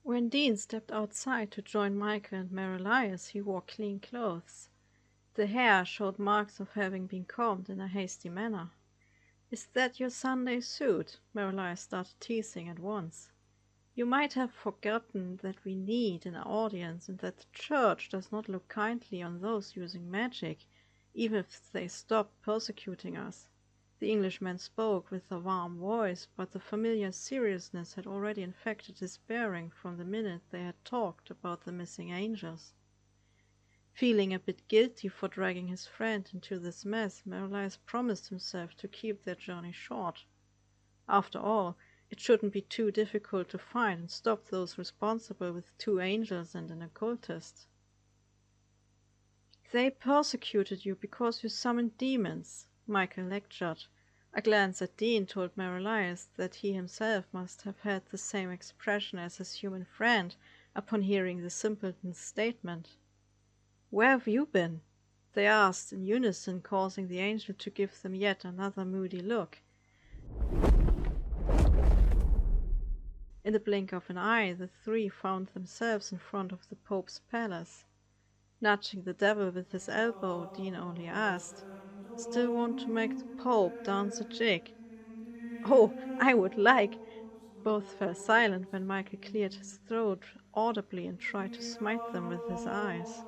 When Dean stepped outside to join Michael and Marielias, he wore clean clothes. The hair showed marks of having been combed in a hasty manner. "Is that your Sunday suit?" Marielias started teasing at once. "You might have forgotten that we need an audience and that the Church does not look kindly on those using magic, even if they stop persecuting us." The Englishman spoke with a warm voice, but the familiar seriousness had already infected his bearing from the minute they had talked about the missing angels. Feeling a bit guilty for dragging his friend into this mess, Marielias promised himself to keep their journey short. After all, it shouldn't be too difficult to find and stop those responsible with 2 angels and an occultist. "They persecuted you because you summoned demons," Michael lectured. A glance at Dean told Marielias that he himself must have had the same expression as his human friend upon hearing the simpleton's statement. "Where have you been?" they asked in unison, causing the angel to give them yet another moody look. In the blink of an eye, the 3 found themselves in front of the Pope's palace. Nudging the devil with his elbow, Dean only asked, "Still want to make the Pope dance a jig?" "Oh, I would like—" Both fell silent when Michael cleared his throat audibly and tried to smite them with his eyes.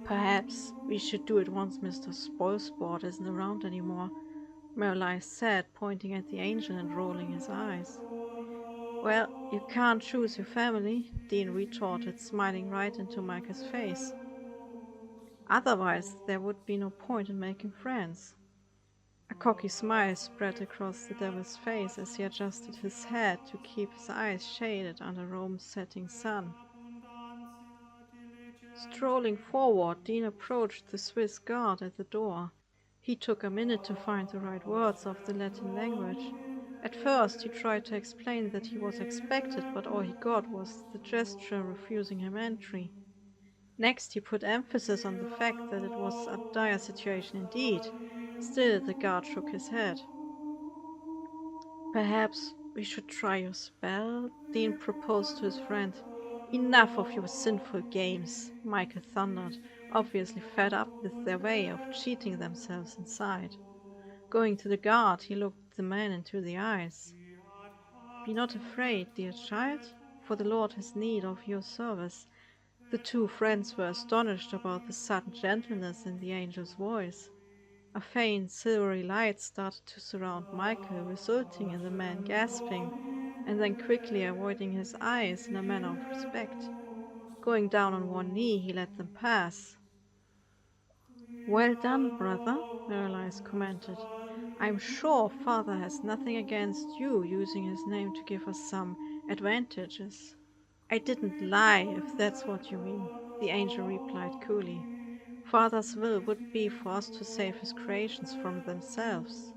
"Perhaps we should do it once Mr. Spoilsport isn't around anymore," Marielias said, pointing at the angel and rolling his eyes. "Well, you can't choose your family," Dean retorted, smiling right into Michael's face. "Otherwise there would be no point in making friends." A cocky smile spread across the devil's face as he adjusted his head to keep his eyes shaded under Rome's setting sun. Strolling forward, Dean approached the Swiss guard at the door. He took a minute to find the right words of the Latin language. At first he tried to explain that he was expected, but all he got was the gesture refusing him entry. Next he put emphasis on the fact that it was a dire situation indeed. Still the guard shook his head. "Perhaps we should try your spell," Dean proposed to his friend. "Enough of your sinful games," Michael thundered, obviously fed up with their way of cheating themselves inside. Going to the guard, he looked the man into the eyes. "Be not afraid, dear child, for the Lord has need of your service." The 2 friends were astonished about the sudden gentleness in the angel's voice. A faint silvery light started to surround Michael, resulting in the man gasping, and then quickly avoiding his eyes in a manner of respect. Going down on one knee, he let them pass. "Well done, brother," Marielias commented. "I'm sure father has nothing against you using his name to give us some advantages." "I didn't lie, if that's what you mean," the angel replied coolly. "Father's will would be for us to save his creations from themselves."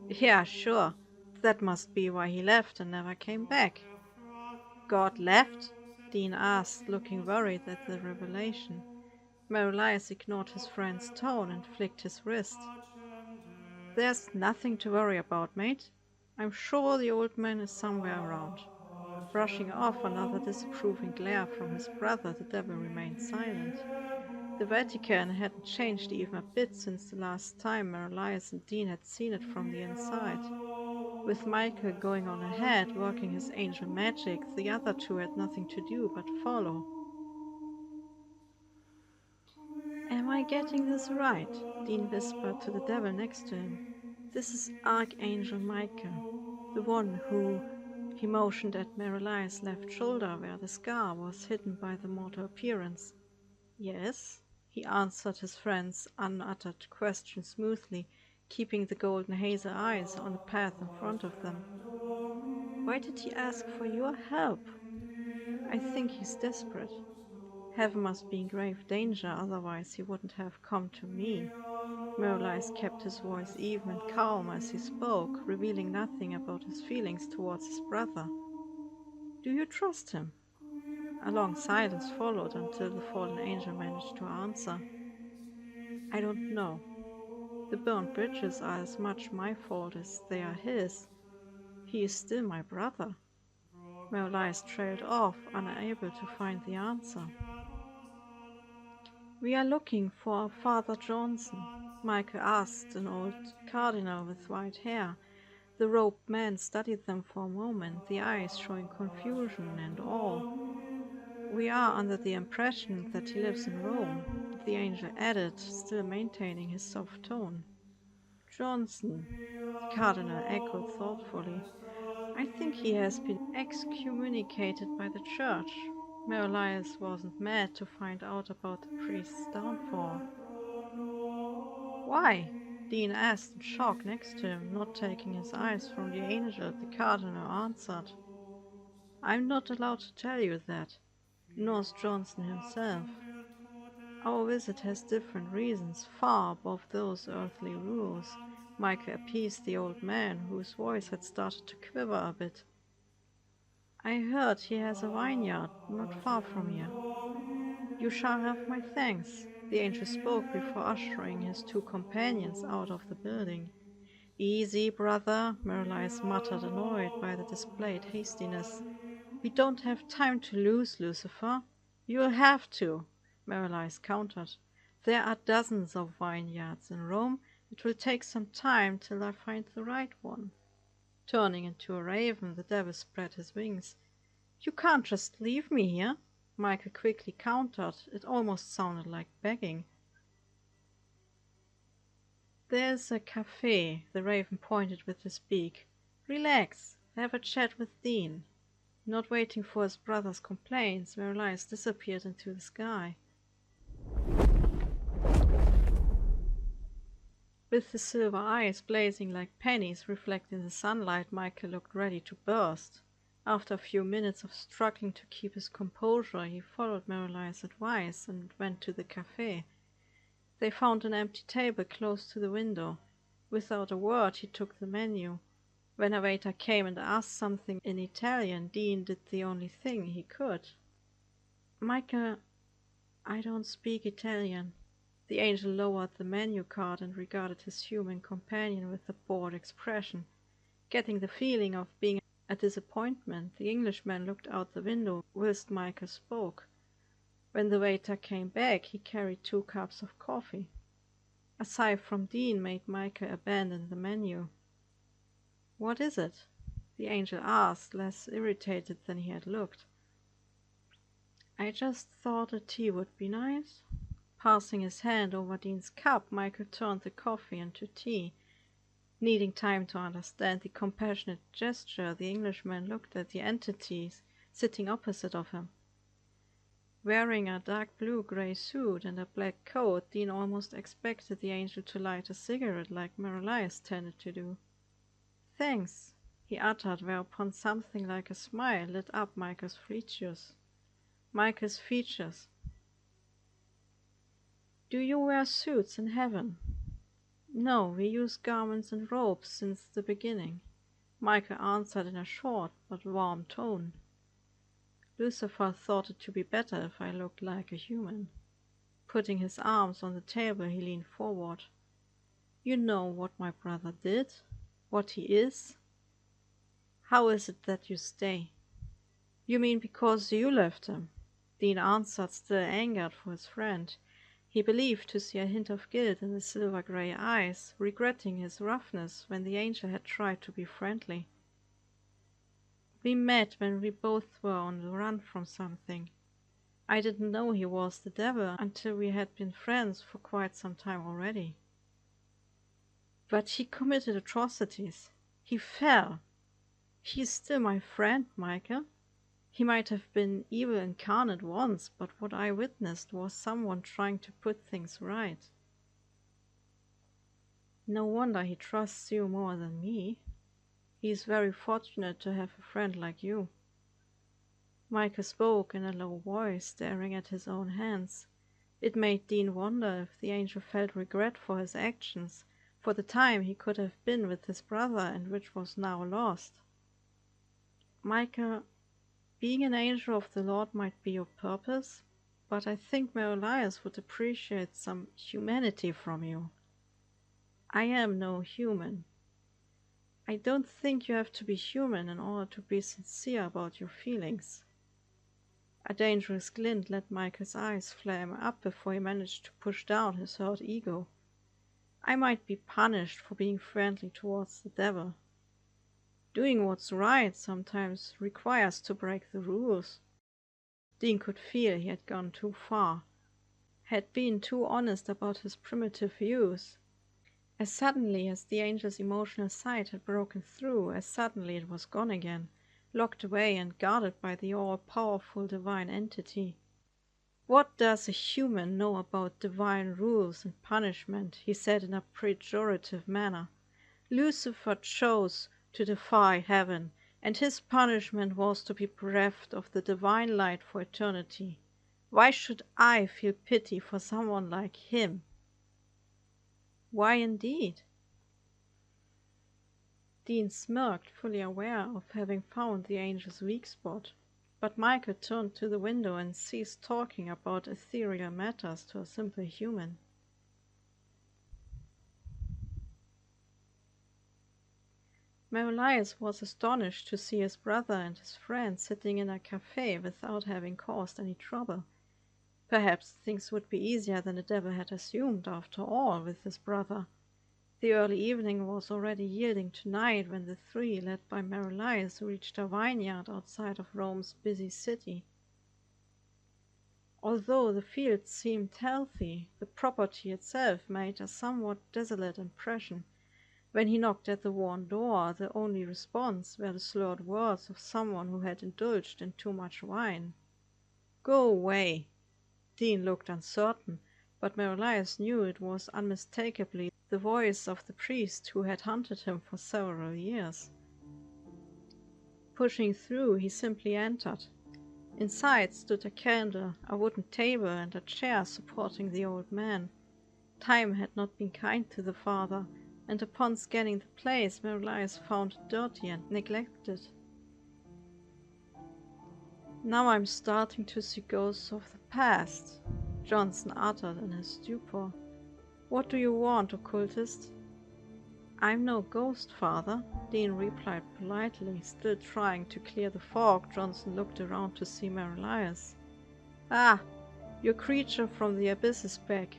"Yeah, sure. That must be why he left and never came back." "God left?" Dean asked, looking worried at the revelation. Marielias ignored his friend's tone and flicked his wrist. "There's nothing to worry about, mate. I'm sure the old man is somewhere around." Brushing off another disapproving glare from his brother, the devil remained silent. The Vatican hadn't changed even a bit since the last time Marielias and Dean had seen it from the inside. With Michael going on ahead, working his angel magic, the other 2 had nothing to do but follow. "Am I getting this right?" Dean whispered to the devil next to him. "This is Archangel Michael, the one who—" He motioned at Marielias' left shoulder, where the scar was hidden by the mortal appearance. "Yes," he answered his friend's unuttered question smoothly, keeping the golden hazel eyes on the path in front of them. "Why did he ask for your help?" "I think he's desperate. Heaven must be in grave danger, otherwise he wouldn't have come to me." Marielias kept his voice even and calm as he spoke, revealing nothing about his feelings towards his brother. "Do you trust him?" A long silence followed until the fallen angel managed to answer. "I don't know. The burned bridges are as much my fault as they are his. He is still my brother." Merlice trailed off, unable to find the answer. "We are looking for Father Johnson," Michael asked an old cardinal with white hair. The robed man studied them for a moment, the eyes showing confusion and awe. "We are under the impression that he lives in Rome," the angel added, still maintaining his soft tone. "Johnson," the cardinal echoed thoughtfully. "I think he has been excommunicated by the church." Merlius wasn't mad to find out about the priest's downfall. "Why?" Dean asked in shock next to him, not taking his eyes from the angel. The cardinal answered, "I'm not allowed to tell you that, nor's Johnson himself. Our visit has different reasons, far above those earthly rules." Michael appeased the old man, whose voice had started to quiver a bit. "I heard he has a vineyard not far from here." "You shall have my thanks," the angel spoke before ushering his two companions out of the building. "Easy, brother," Merlius muttered, annoyed by the displayed hastiness. "We don't have time to lose, Lucifer." "You'll have to," Merlius countered. "There are dozens of vineyards in Rome. It will take some time till I find the right one." Turning into a raven, the devil spread his wings. "You can't just leave me here," Michael quickly countered. It almost sounded like begging. "There's a cafe," the raven pointed with his beak. "Relax, have a chat with Dean." Not waiting for his brother's complaints, Merlius disappeared into the sky. With his silver eyes blazing like pennies reflecting the sunlight, Michael looked ready to burst. After a few minutes of struggling to keep his composure, he followed Merlius' advice and went to the cafe. They found an empty table close to the window. Without a word, he took the menu. When a waiter came and asked something in Italian, Dean did the only thing he could. "Michael, I don't speak Italian." The angel lowered the menu card and regarded his human companion with a bored expression. Getting the feeling of being a disappointment, the Englishman looked out the window whilst Michael spoke. When the waiter came back, he carried 2 cups of coffee. A sigh from Dean made Michael abandon the menu. "What is it?" the angel asked, less irritated than he had looked. "I just thought a tea would be nice." Passing his hand over Dean's cup, Michael turned the coffee into tea. Needing time to understand the compassionate gesture, the Englishman looked at the entities sitting opposite of him. Wearing a dark blue-gray suit and a black coat, Dean almost expected the angel to light a cigarette like Merlius tended to do. "Thanks," he uttered, whereupon something like a smile lit up Michael's features. "Do you wear suits in heaven?" "No, we use garments and robes since the beginning," Michael answered in a short but warm tone. "Lucifer thought it to be better if I looked like a human." Putting his arms on the table, he leaned forward. "You know what my brother did? What he is? How is it that you stay?" "You mean because you left him?" Dean answered, still angered for his friend. He believed to see a hint of guilt in the silver-grey eyes, regretting his roughness when the angel had tried to be friendly. "We met when we both were on the run from something. I didn't know he was the devil until we had been friends for quite some time already." "But he committed atrocities. He fell. He is still my friend, Michael. He might have been evil incarnate once, but what I witnessed was someone trying to put things right." "No wonder he trusts you more than me. He is very fortunate to have a friend like you." Michael spoke in a low voice, staring at his own hands. It made Dean wonder if the angel felt regret for his actions, for the time he could have been with his brother and which was now lost. "Michael, being an angel of the Lord might be your purpose, but I think Merlius would appreciate some humanity from you." "I am no human." I don't think you have to be human in order to be sincere about your feelings. A dangerous glint let Michael's eyes flame up before he managed to push down his hurt ego. I might be punished for being friendly towards the devil. Doing what's right sometimes requires to break the rules. Dean could feel he had gone too far, had been too honest about his primitive views. As suddenly as the angel's emotional side had broken through, as suddenly it was gone again, locked away and guarded by the all-powerful divine entity. What does a human know about divine rules and punishment? He said in a pejorative manner. Lucifer chose to defy heaven, and his punishment was to be bereft of the divine light for eternity. Why should I feel pity for someone like him? Why indeed? Dean smirked, fully aware of having found the angel's weak spot. But Michael turned to the window and ceased talking about ethereal matters to a simple human. Merlias was astonished to see his brother and his friend sitting in a cafe without having caused any trouble. Perhaps things would be easier than the devil had assumed, after all, with his brother. The early evening was already yielding to night when the three, led by Merlias, reached a vineyard outside of Rome's busy city. Although the fields seemed healthy, the property itself made a somewhat desolate impression. When he knocked at the worn door, the only response were the slurred words of someone who had indulged in too much wine. "Go away." Dean looked uncertain, but Merlias knew it was unmistakably the voice of the priest who had hunted him for several years. Pushing through, he simply entered. Inside stood a candle, a wooden table, and a chair supporting the old man. Time had not been kind to the father, and upon scanning the place, Merlias found it dirty and neglected. "Now I'm starting to see ghosts of the past," Johnson uttered in his stupor. "What do you want, occultist?" "I'm no ghost, father," Dean replied politely. Still trying to clear the fog, Johnson looked around to see Merlias. "Ah, your creature from the abyss is back.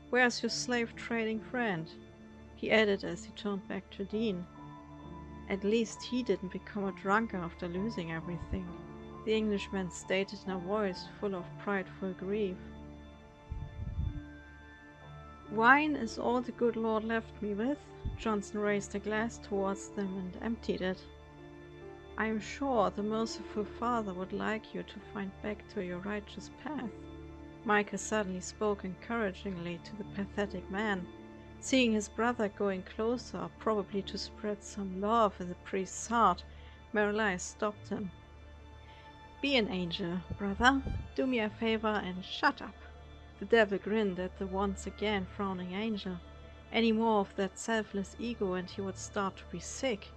Where's your slave-trading friend?" he added as he turned back to Dean. "At least he didn't become a drunkard after losing everything," the Englishman stated in a voice full of prideful grief. "Wine is all the good Lord left me with." Johnson raised a glass towards them and emptied it. "I am sure the merciful Father would like you to find back to your righteous path." Michael suddenly spoke encouragingly to the pathetic man. Seeing his brother going closer, probably to spread some love in the priest's heart, Merlias stopped him. "Be an angel, brother. Do me a favor and shut up." The devil grinned at the once again frowning angel. Any more of that selfless ego and he would start to be sick.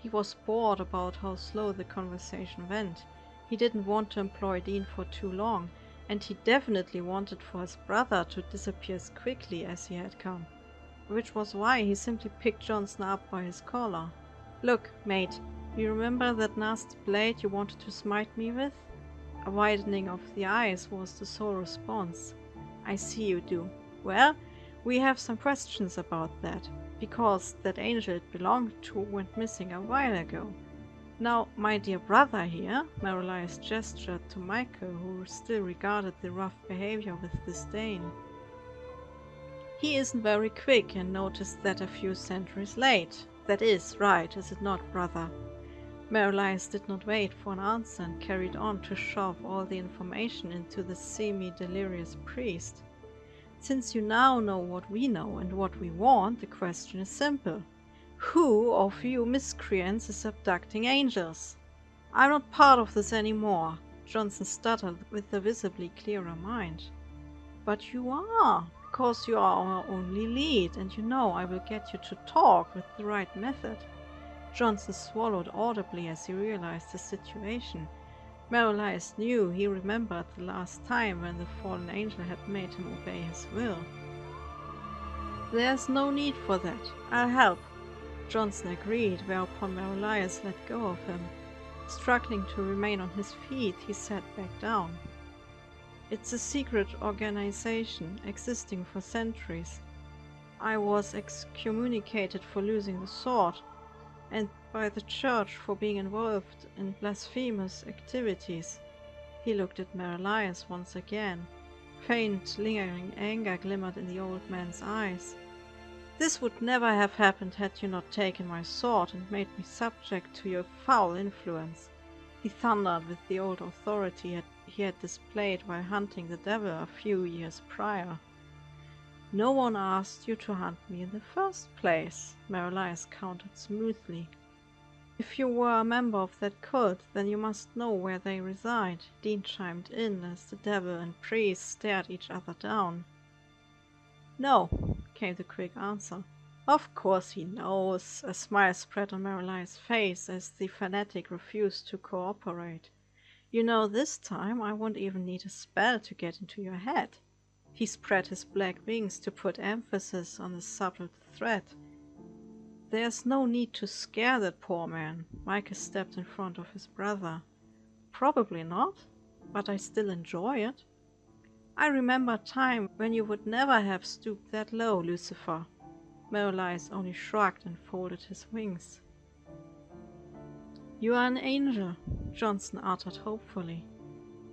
He was bored about how slow the conversation went. He didn't want to employ Dean for too long, and he definitely wanted for his brother to disappear as quickly as he had come. Which was why he simply picked Johnson up by his collar. "Look, mate, you remember that nasty blade you wanted to smite me with?" A widening of the eyes was the sole response. "I see you do. Well, we have some questions about that, because that angel it belonged to went missing a while ago. Now, my dear brother here," Merlias gestured to Michael, who still regarded the rough behavior with disdain. "He isn't very quick and noticed that a few centuries late. That is right, is it not, brother?" Merlias did not wait for an answer and carried on to shove all the information into the semi-delirious priest. "Since you now know what we know and what we want, the question is simple. Who of you miscreants is abducting angels?" "I'm not part of this anymore," Johnson stuttered with a visibly clearer mind. "But you are, because you are our only lead, and you know I will get you to talk with the right method." Johnson swallowed audibly as he realized the situation. Merlias knew he remembered the last time when the fallen angel had made him obey his will. "There's no need for that. I'll help." Johnson agreed, whereupon Merolias let go of him. Struggling to remain on his feet, he sat back down. It's a secret organization existing for centuries. I was excommunicated for losing the sword, and by the church for being involved in blasphemous activities. He looked at Merolias once again. Faint, lingering anger glimmered in the old man's eyes. This would never have happened had you not taken my sword and made me subject to your foul influence. He thundered with the old authority he had displayed while hunting the devil a few years prior. No one asked you to hunt me in the first place, Merolias countered smoothly. If you were a member of that cult, then you must know where they reside, Dean chimed in as the devil and priest stared each other down. No, came the quick answer. Of course he knows. A smile spread on Merolias' face as the fanatic refused to cooperate. You know, this time I won't even need a spell to get into your head. He spread his black wings to put emphasis on the subtle threat. There's no need to scare that poor man. Micah stepped in front of his brother. Probably not, but I still enjoy it. I remember a time when you would never have stooped that low, Lucifer. Merolias only shrugged and folded his wings. You are an angel, Johnson uttered hopefully.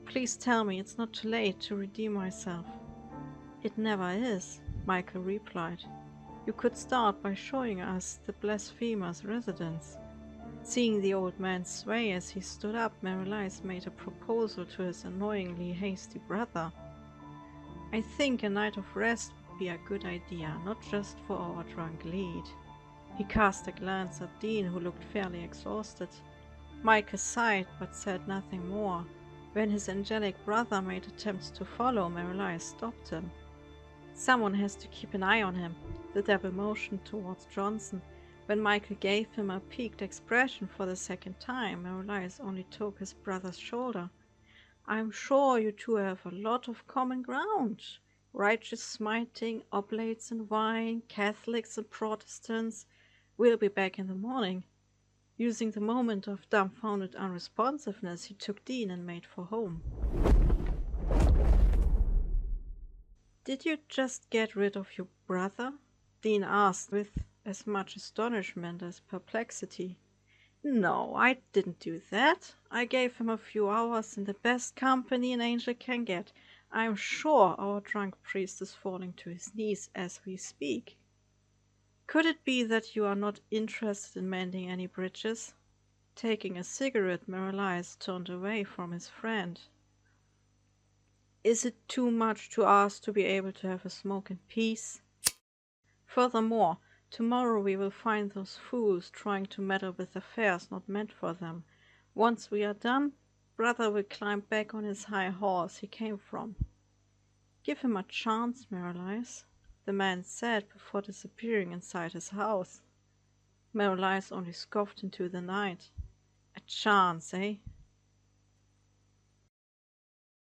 Please tell me it's not too late to redeem myself. It never is, Michael replied. You could start by showing us the blasphemer's residence. Seeing the old man sway as he stood up, Merolias made a proposal to his annoyingly hasty brother. I think a night of rest would be a good idea, not just for our drunk lead. He cast a glance at Dean, who looked fairly exhausted. Micah sighed, but said nothing more. When his angelic brother made attempts to follow, Merolias stopped him. Someone has to keep an eye on him. The devil motioned towards Johnson. When Michael gave him a piqued expression for the second time, Merolias only took his brother's shoulder. I'm sure you two have a lot of common ground. Righteous smiting, oblates and wine, Catholics and Protestants. We'll be back in the morning. Using the moment of dumbfounded unresponsiveness, he took Dean and made for home. Did you just get rid of your brother? Dean asked with as much astonishment as perplexity. No, I didn't do that. I gave him a few hours in the best company an angel can get. I'm sure our drunk priest is falling to his knees as we speak. Could it be that you are not interested in mending any bridges? Taking a cigarette, Merolias turned away from his friend. Is it too much to ask to be able to have a smoke in peace? Furthermore, tomorrow we will find those fools trying to meddle with affairs not meant for them. Once we are done, brother will climb back on his high horse he came from. Give him a chance, Merolias, the man said before disappearing inside his house. Merolias only scoffed into the night. A chance, eh?